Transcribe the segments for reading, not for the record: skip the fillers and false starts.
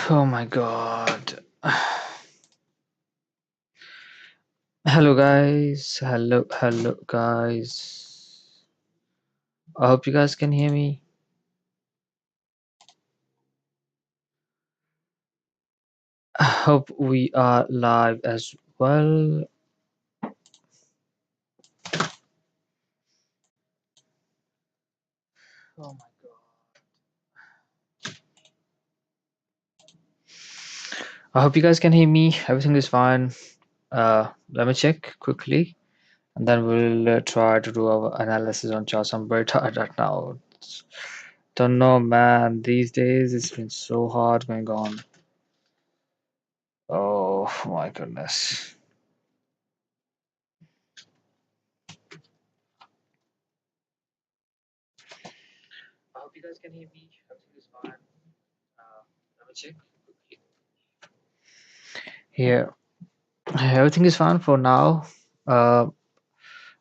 Oh my god. Hello guys. Hello guys. I hope you guys can hear me. I hope we are live as well. Oh my god. I hope you guys can hear me. Everything is fine. Let me check quickly and then we'll try to do our analysis on charts. I'm very tired right now. Don't know, man. These days it's been so hard going on. Oh my goodness. I hope you guys can hear me. Everything is fine. Let me check. Here, everything is fine for now. Uh,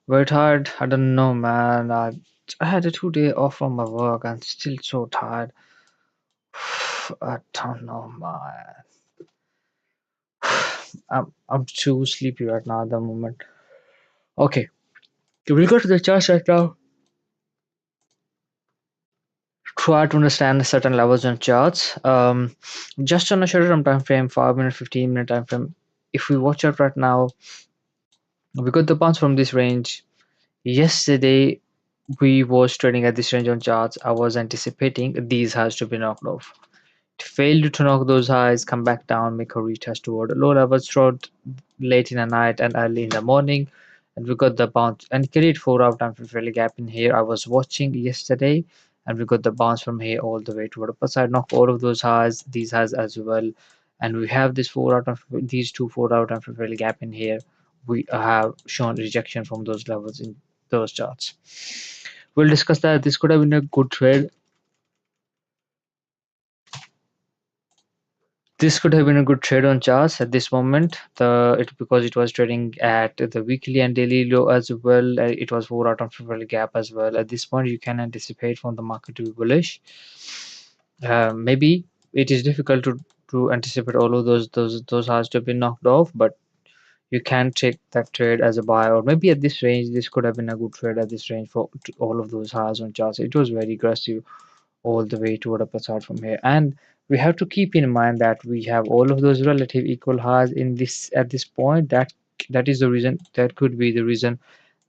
very tired. I don't know, man. I had a 2 day off from my work. I'm still so tired. I don't know, man. I'm too sleepy right now at the moment. Okay, we'll go to the charts right now. Try to understand certain levels on charts. Just on a shorter term time frame, 5 minute, 15 minute time frame. If we watch it right now, we got the bounce from this range. Yesterday, we was trading at this range on charts. I was anticipating these highs to be knocked off. It failed to knock those highs, come back down, make a retest toward low levels throughout late in the night and early in the morning. And we got the bounce and create 4 hour time frame fairly gap in here. I was watching yesterday and we got the bounce from here all the way toward the upper side, knock all of those highs, these highs as well. And we have this 4 hour time these two 4 hour time frame fairly gap in here. We have shown rejection from those levels in those charts. We'll discuss that. This could have been a good trade. This could have been a good trade on charts at this moment. Because it was trading at the weekly and daily low as well. It was 4 out of 50 gap as well. At this point, you can anticipate from the market to be bullish. Maybe it is difficult to anticipate all of those highs to be knocked off, but you can take that trade as a buy, or maybe at this range, this could have been a good trade at this range for all of those highs on charts. It was very aggressive all the way toward upper side from here, and we have to keep in mind that we have all of those relative equal highs in this at this point. That is the reason, that could be the reason,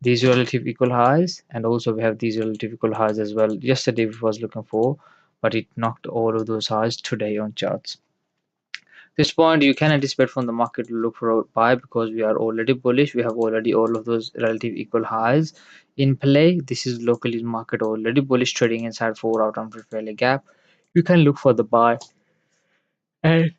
these relative equal highs, and also we have these relative equal highs as well. Yesterday we was looking for, but it knocked all of those highs today on charts. This point you can anticipate from the market to look for a buy, because we are already bullish. We have already all of those relative equal highs in play. This is locally market already bullish, trading inside 4 out on fairly gap. You can look for the buy and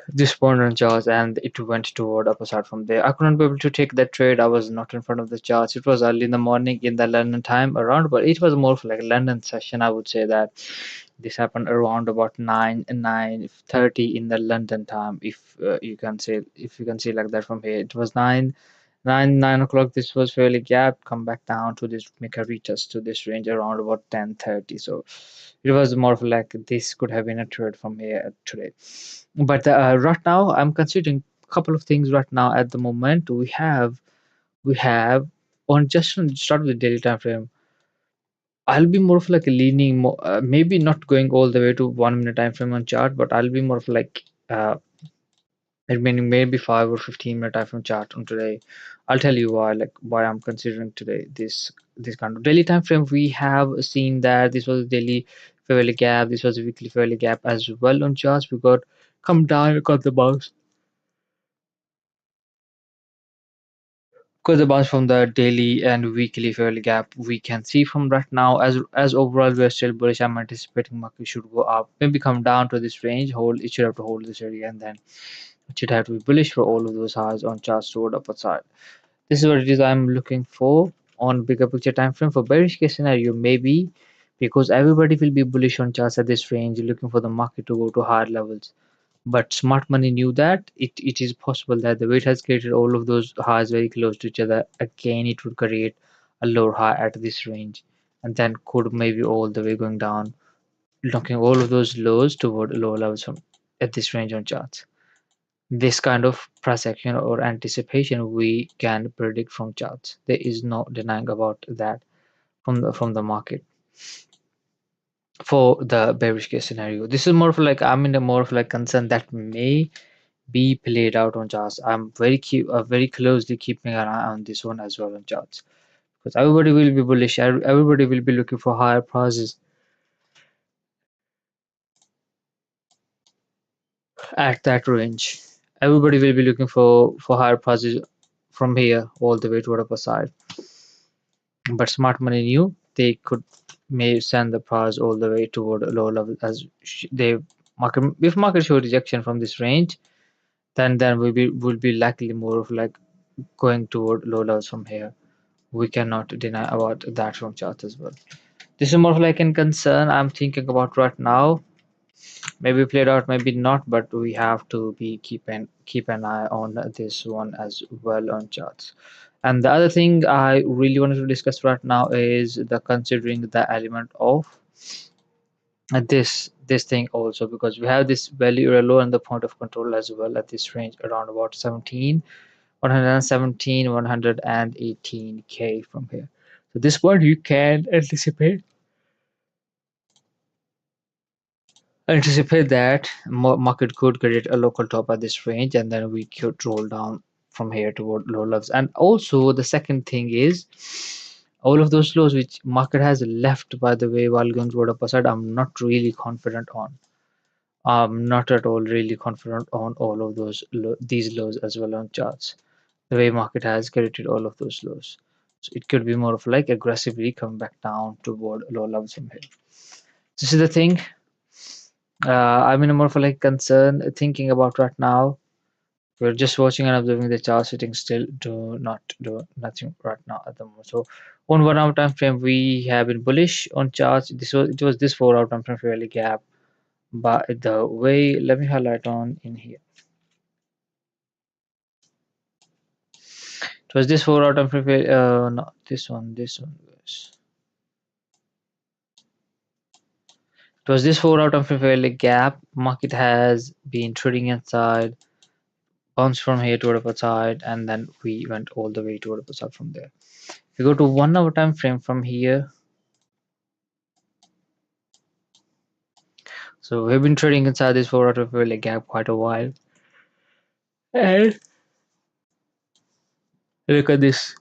this point on charts, and it went toward upper side from there. I couldn't be able to take that trade. I was not in front of the charts. It was early in the morning in the London time around, but it was more of like a London session. I would say that this happened around about 9:30 in the London time. If you can see like that from here, it was 9 o'clock. This was fairly gapped, come back down to this, make a retest to this range around about 10:30. So it was more of like this could have been a trade from here today. But right now, I'm considering a couple of things right now. At the moment, we have on just on start with the daily time frame. I'll be more of like a leaning more, maybe not going all the way to 1 minute time frame on chart, but I'll be more of like meaning maybe 5 or 15 minute time frame chart on today. I'll tell you why I'm considering today this kind of daily time frame. We have seen that this was a daily fairly gap, this was a weekly fairly gap as well on charts. We got come down, we got the bounce. Because the bounce from the daily and weekly fairly gap, we can see from right now, as overall we are still bullish. I'm anticipating market should go up, maybe come down to this range, hold. It should have to hold this area, and then it should have to be bullish for all of those highs on charts toward upper side. This is what it is I'm looking for on bigger picture time frame. For bearish case scenario, maybe because everybody will be bullish on charts at this range, looking for the market to go to higher levels. But smart money knew that it is possible that the weight has created all of those highs very close to each other. Again, it would create a lower high at this range, and then could maybe all the way going down knocking all of those lows toward lower levels from at this range on charts. This kind of price action or anticipation we can predict from charts. There is no denying about that from the market for the bearish case scenario. This is more of like I'm in a more of like concern that may be played out on charts. I'm very closely keeping an eye on this one as well on charts because everybody will be bullish. Everybody will be looking for higher prices at that range. Everybody will be looking for higher prices from here all the way to the upper side. But smart money knew they could may send the price all the way toward a low level as they market. If market show rejection from this range, then we will be likely more of like going toward low levels from here. We cannot deny about that from charts as well. This is more of like a concern I'm thinking about right now. Maybe played out, maybe not, but we have to be keep an eye on this one as well on charts. And the other thing I really wanted to discuss right now is the considering the element of this thing also, because we have this value low and the point of control as well at this range around about 17 117 118k from here. So this point you can anticipate that market could create a local top at this range, and then we could roll down from here toward low levels. And also the second thing is all of those lows which market has left, by the way, while going toward upper side, I'm not really confident on. I'm not at all really confident on all of these lows as well on charts, the way market has created all of those lows. So it could be more of like aggressively come back down toward low levels from here. This is the thing I'm in a more of a like concern thinking about right now. We're just watching and observing the chart sitting still, do not do nothing right now at the moment. So on 1 hour time frame, we have been bullish on charts. It was this 4 hour time frame fairly gap, but the way, let me highlight on in here. It was this 4 hour time frame, not this one was. It was this 4 hour time frame fairly gap. Market has been trading inside, bounced from here to the side, and then we went all the way to the side from there. If you go to 1 hour time frame from here, so we've been trading inside this 4 hour fairly gap quite a while. And look at this.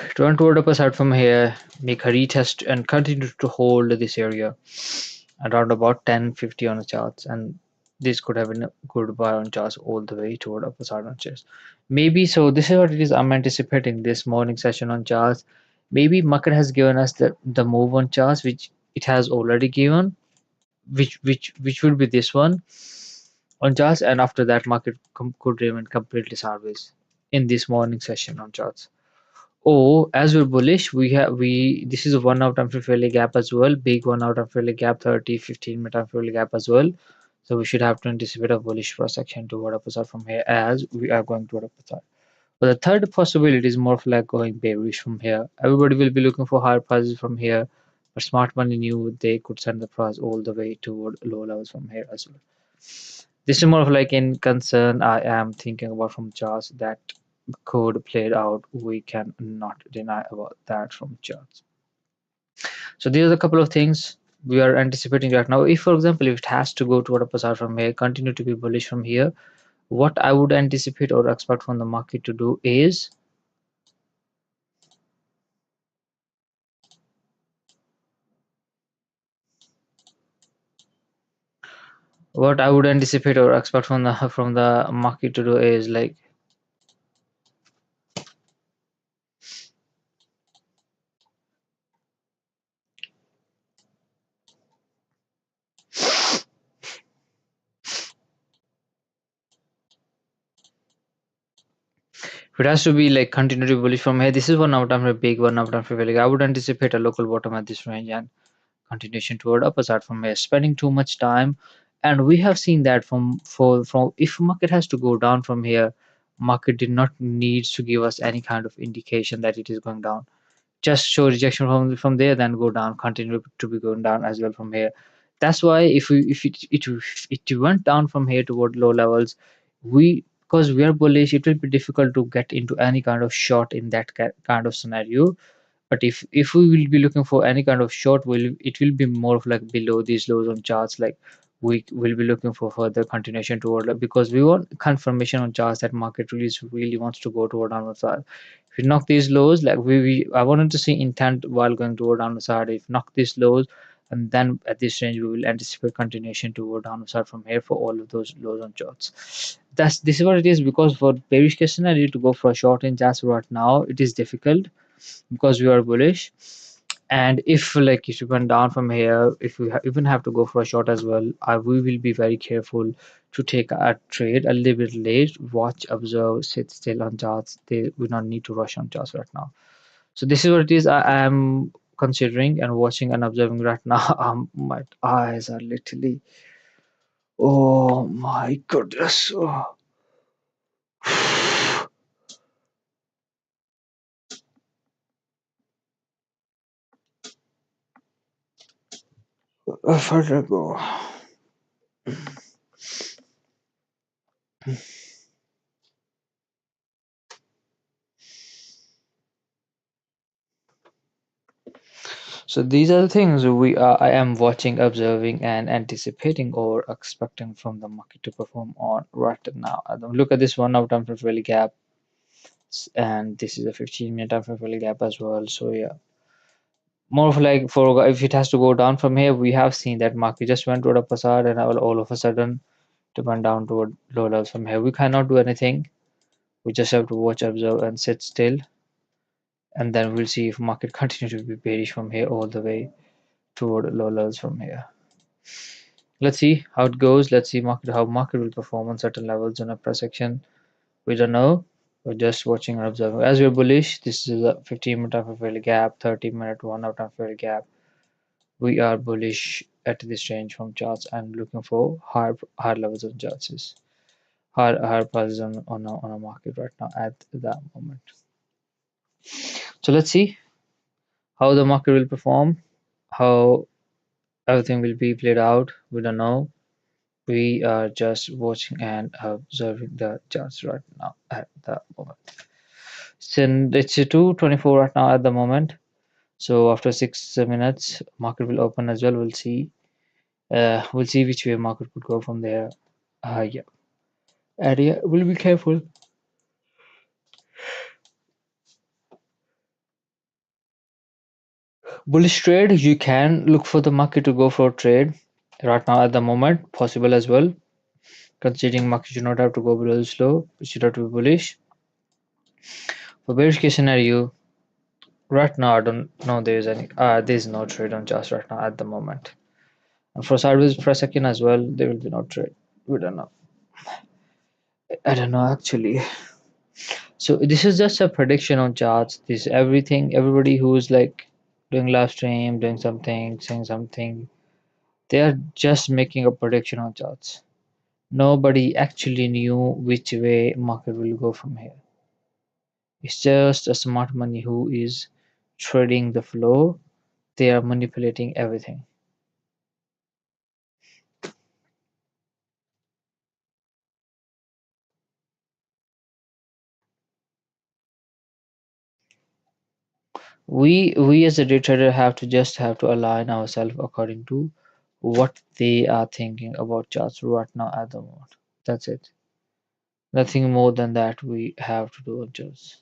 It went toward the upper side from here, make a retest and continue to hold this area around about 1050 on the charts, and this could have been a good buy on charts all the way toward upper side on charts. Maybe so. This is what it is. I'm anticipating this morning session on charts. Maybe market has given us the move on charts, which it has already given, which would be this one on charts, and after that market could remain completely sideways in this morning session on charts. Oh, as we're bullish, we this is a 1 hour time frame fairly gap as well, big 1 hour time fairly gap, 30 15 minute time fairly gap as well. So we should have to anticipate a bullish cross section toward upper side from here as we are going toward upper side. But the third possibility is more of like going bearish from here. Everybody will be looking for higher prices from here, but smart money knew they could send the price all the way toward low levels from here as well. This is more of like in concern I am thinking about from charts that could play out. We can not deny about that from charts. So these are a couple of things we are anticipating right now. If, for example, if it has to go toward upper side from here, continue to be bullish from here, what I would anticipate or expect from the market to do is what I would anticipate or expect from the market to do is like if it has to be like continue to be bullish from here. This is 1 hour time frame, big 1 hour time frame. Like I would anticipate a local bottom at this range and continuation toward upper side from here, spending too much time. And we have seen that from if market has to go down from here, market did not needs to give us any kind of indication that it is going down. just show rejection from there, then go down, continue to be going down as well from here. That's why if it went down from here toward low levels, we because we are bullish, it will be difficult to get into any kind of short in that kind of scenario. But if we will be looking for any kind of short, will it will be more of like below these lows on charts, like we will be looking for further continuation toward, like, because we want confirmation on charts that market really wants to go toward downward side. If we knock these lows, like we I wanted to see intent while going toward downward side. If knock these lows, and then at this range we will anticipate continuation toward downward side from here for all of those lows on charts. This is what it is, because for bearish case scenario to go for a short in charts right now, it is difficult because we are bullish. And if like if you went down from here, if we even have to go for a short as well, we will be very careful to take a trade a little bit late, watch, observe, sit still on charts. They we don't need to rush on charts right now. So this is what it is I am considering and watching and observing right now. My eyes are literally, oh my goodness. Oh, further go. So these are the things I am watching, observing, and anticipating or expecting from the market to perform on right now. Look at this 1 hour time frame value gap, and this is a 15-minute time frame value gap as well. So yeah, more of like for if it has to go down from here, we have seen that market just went toward upper side and all of a sudden to went down toward low levels from here. We cannot do anything. We just have to watch, observe, and sit still, and then we'll see if market continue to be bearish from here all the way toward low levels from here. Let's see how it goes. Let's see how market will perform on certain levels on a price action. We don't know. We're just watching and observing. As we're bullish, this is a 15-minute time frame value gap, 30-minute 1 hour time frame value gap. We are bullish at this range from charts and looking for higher levels of charts, higher prices on a market right now at that moment. So let's see how the market will perform, how everything will be played out. We don't know. We are just watching and observing the charts right now at the moment. So it's 2:24 right now at the moment. So after 6 minutes, market will open as well. We'll see. We'll see which way market could go from there. Yeah. And yeah, we'll be careful. Bullish trade, you can look for the market to go for a trade right now at the moment, possible as well. Considering market should not have to go below this low, it should have to be bullish. For bearish case scenario, right now, I don't know there's any. There's no trade on just right now at the moment. And for sideways for a second as well, there will be no trade. We don't know. I don't know actually. So this is just a prediction on charts. This everything. Everybody who's like doing live stream, doing something, saying something, they are just making a prediction on charts. Nobody actually knew which way market will go from here. It's just a smart money who is trading the flow. They are manipulating everything. We as a day trader have to align ourselves according to what they are thinking about charts right now at the moment. That's it. Nothing more than that we have to do on charts.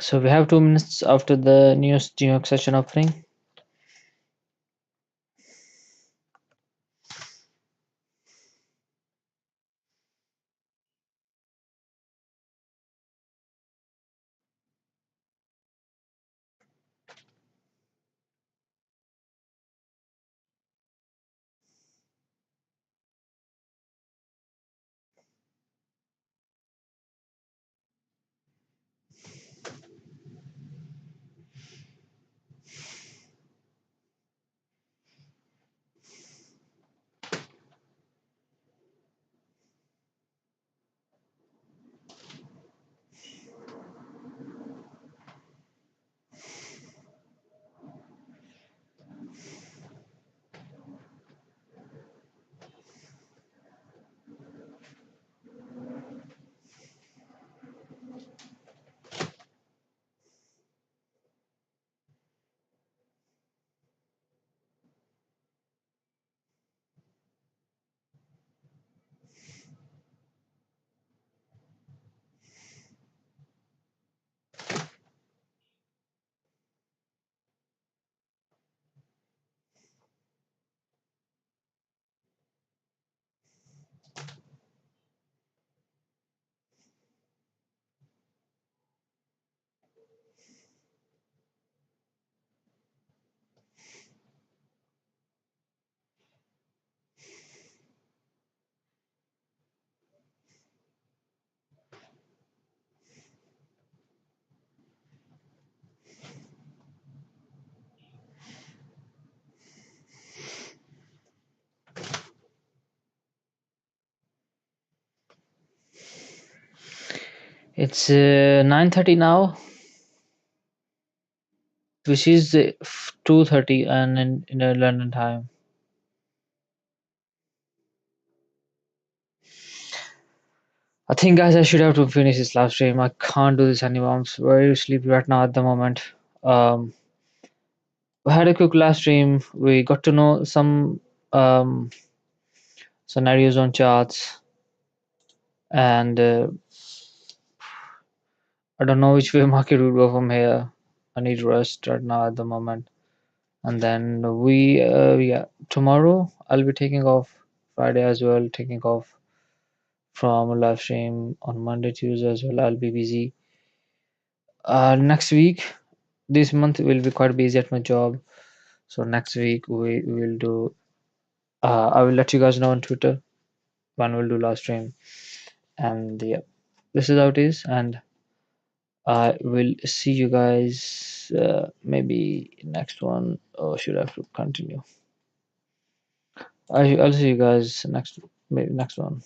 So we have 2 minutes after the New York session opening. It's 9:30 now, which is 2:30 and in London time. I think, guys, I should have to finish this live stream. I can't do this anymore. I'm very sleepy right now at the moment. Um, we had a quick live stream. We got to know some um, scenarios on charts, and I don't know which way market will go from here. I need rest right now at the moment. And then yeah, tomorrow I'll be taking off. Friday as well, taking off from a live stream on Monday, Tuesday as well. I'll be busy. Next week, this month will be quite busy at my job. So next week we will do. I will let you guys know on Twitter when we'll do live stream. And yeah, this is how it is. And I will see you guys maybe next one. Or should I have to continue? I'll see you guys next maybe next one.